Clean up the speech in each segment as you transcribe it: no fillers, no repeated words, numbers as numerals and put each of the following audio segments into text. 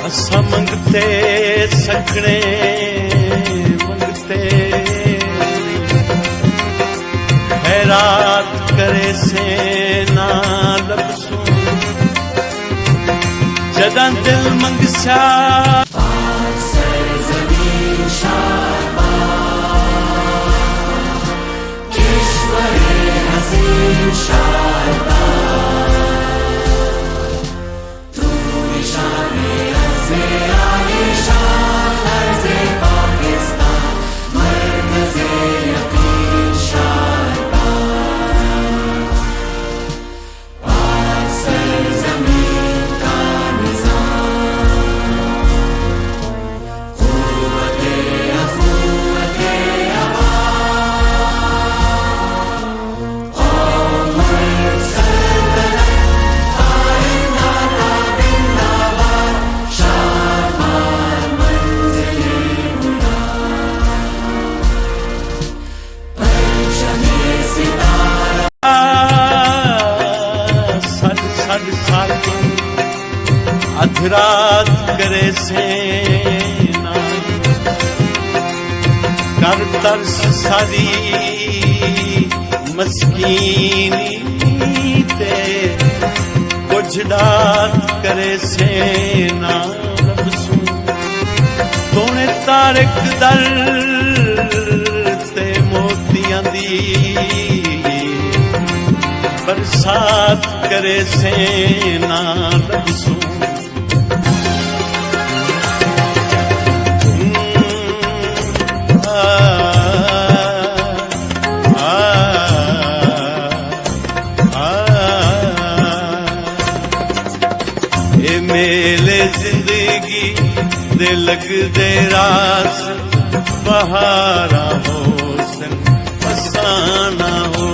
असा मंगते सकने मंगते हैरात करे से ना लबसू जदा दिल मंगसा अधरात करे से ना कर तरस सारी मस्कीनी ते कुछ डात करे से ना लबसू तोने तारक दर ते मोतियां दी बरसात करे से ना लबसू मेले जिंदगी दे लग दे रास बहारा हो सन फसाना हो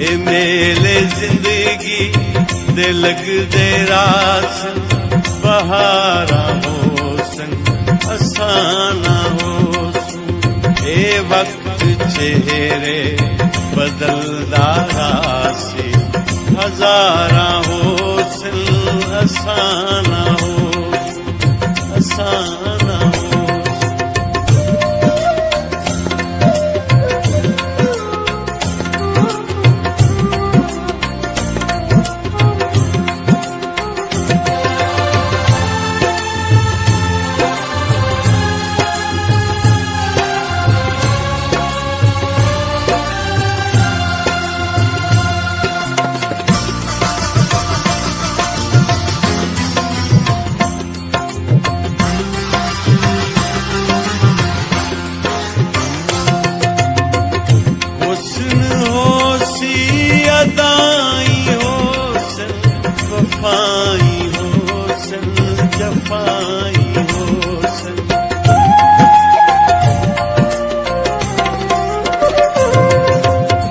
ए मेले जिंदगी दे लग दे रास बहारा हो सन फसाना हो ए वक्त चेहरे बदलदा रासे हजारा हो असाना हो असाना हो जफाई हो सन जफाई हो सन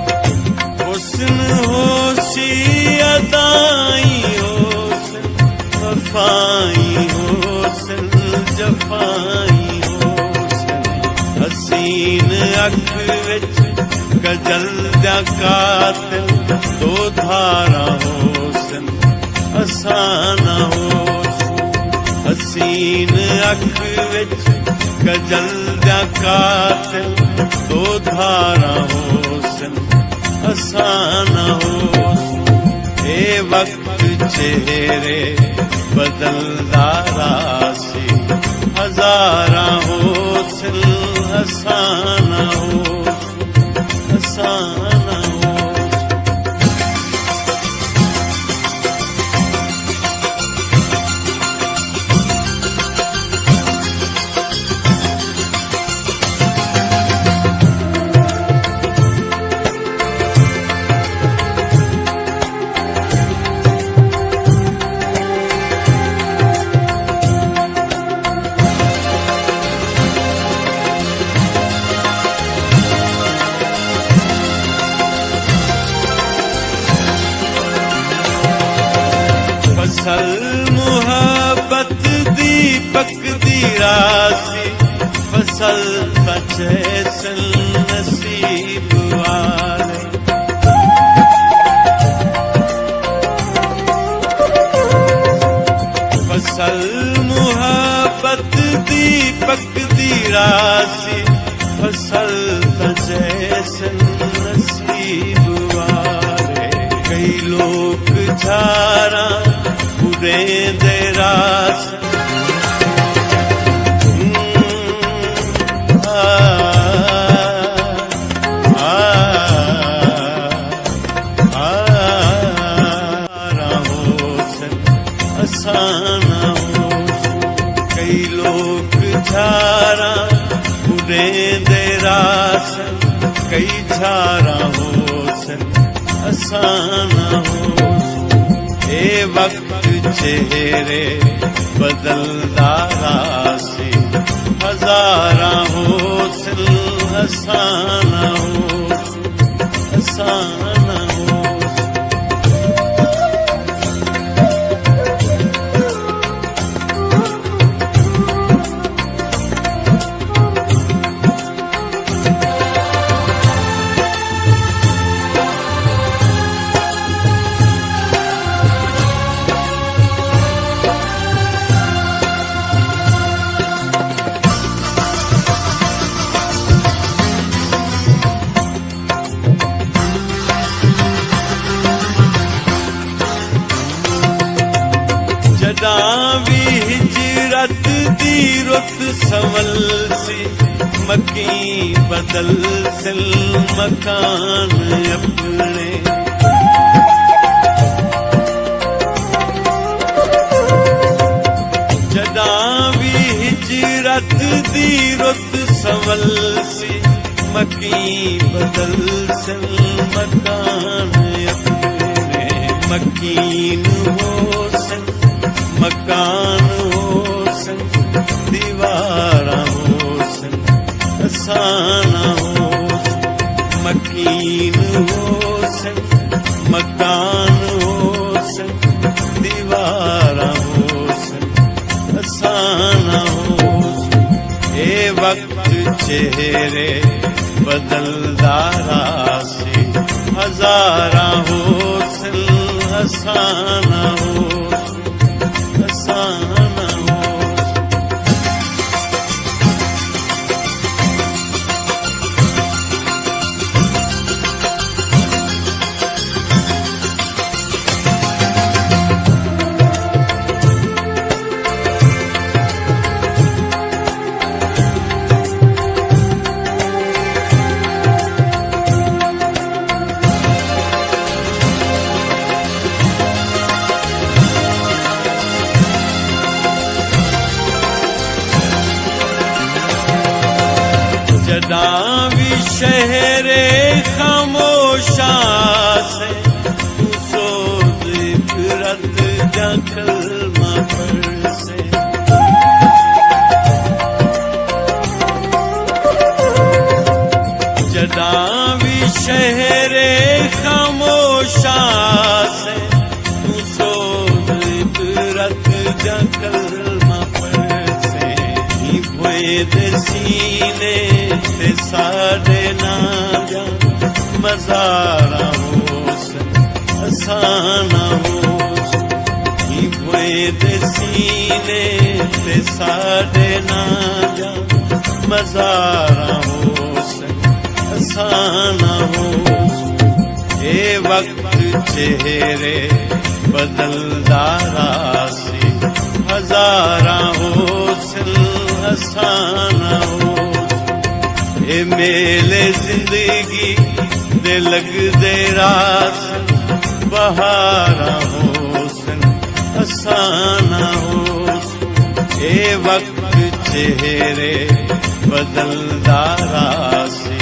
हुस्न होशी अदाई हो सन वफाई हो सन जफाई हो सन हसीन अख विच गजल दा कातिल दो धारा हो सन असाना हो हसीन अख विच गजल दा कातिल दो धारा हो सन असाना हो ए वक्त चेहरे बदलदा रासे हजारा हो सन असाना हो असाना हो फसल मुहब्बत दीपक दी रासी फसल बचे सन नसीब वाले कई झारा हो सन असाना हो ए वक्त चेहरे बदलदा रासी हजारा हो सन असाना हो असाना हो जदां भी हिजरत दी रुत संवल सी मकी बदल सिल मकान अपने जदां भी हिजरत दी रुत संवल सी मकी बदल सिल मकान अपने मकीन हो सन मकान हो सन दीवारा हो सन असाना हो मकीन हो सन मकान हो सन दीवारा हो सन असाना हो ए वक्त चेहरे बदलदा रासी हजारा हो सन असाना हो असाना हो जदां भी शहरे खामोशा से तू सोच फिरत जा कलमा पर से जदां भी शहरे खामोशा से तू सोच फिरत जा कलमा पर से ही भोए दे सीने ते साढ़े ना जा मज़ारा हो सन असाना हो ही भोए दे सीने ते साढ़े ना जा मज़ारा हो सन असाना हो ए वक्त चेहरे बदलदा रासी हजारा हो सन असाना हो ए मेले जिंदगी दे लगदे रास बहारा हो सन असाना हो ए वक्त चेहरे बदलदा रासी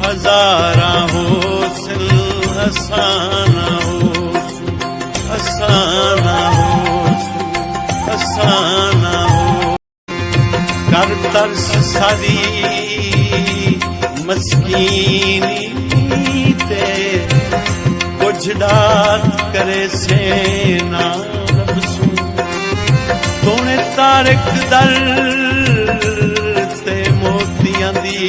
हजारा हो सन असाना हो असाना हो असाना हो कर तरस सारी मस्कीनी ते कुछ डात करे सेना रबसू तोने तारक दर ते मोतियां दी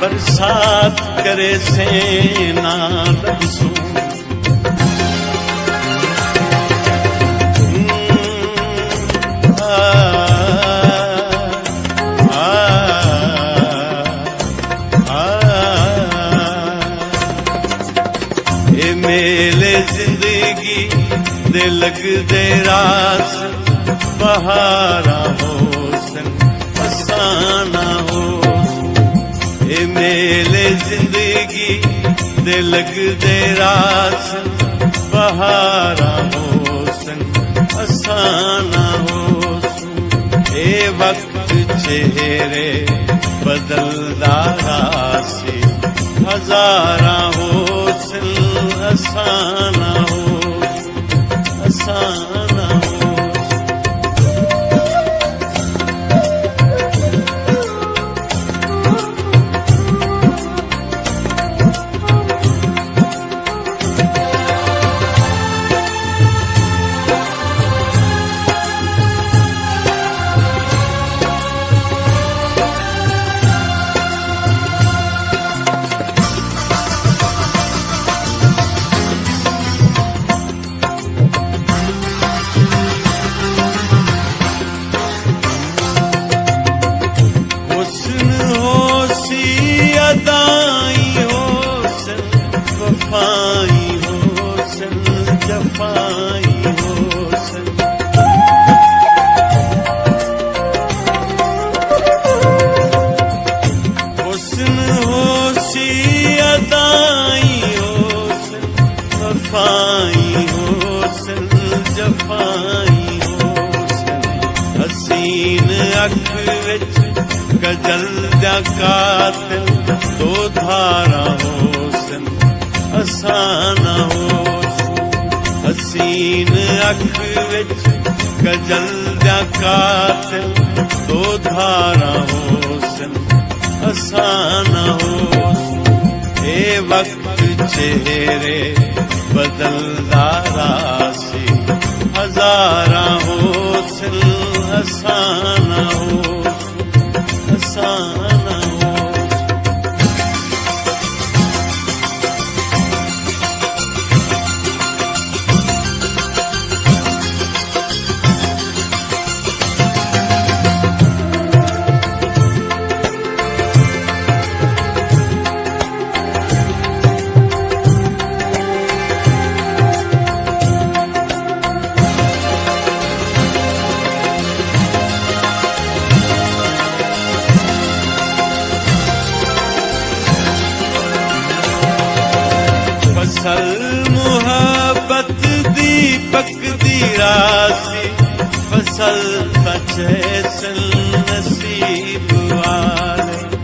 बरसात करे सेना रबसू मेले जिंदगी दे लगदे रास बहारा हो सन असाना हो ए मेले जिंदगी दे लगदे रास बहारा हो सन असाना हो ए वक्त चेहरे बदलदा रासी हजारा होसन असाना हो असाना हो अदाई होसन वफाई होसन जफाई होसन हुस्न होसी अदाई होसन वफाई होसन जफाई होसन हसीन अख विच गजल दा कातिल दो धारा होसन असाना होसन हसीन अख विच गजल दा कातिल दो धारा होसन असाना होसन ए वक्त चेहरे बदलदा रासी हजारा होसन असाना होसन असाना हो फसल मुहब्बत दीपक दी रासी फसल बचे सल नसीब वाले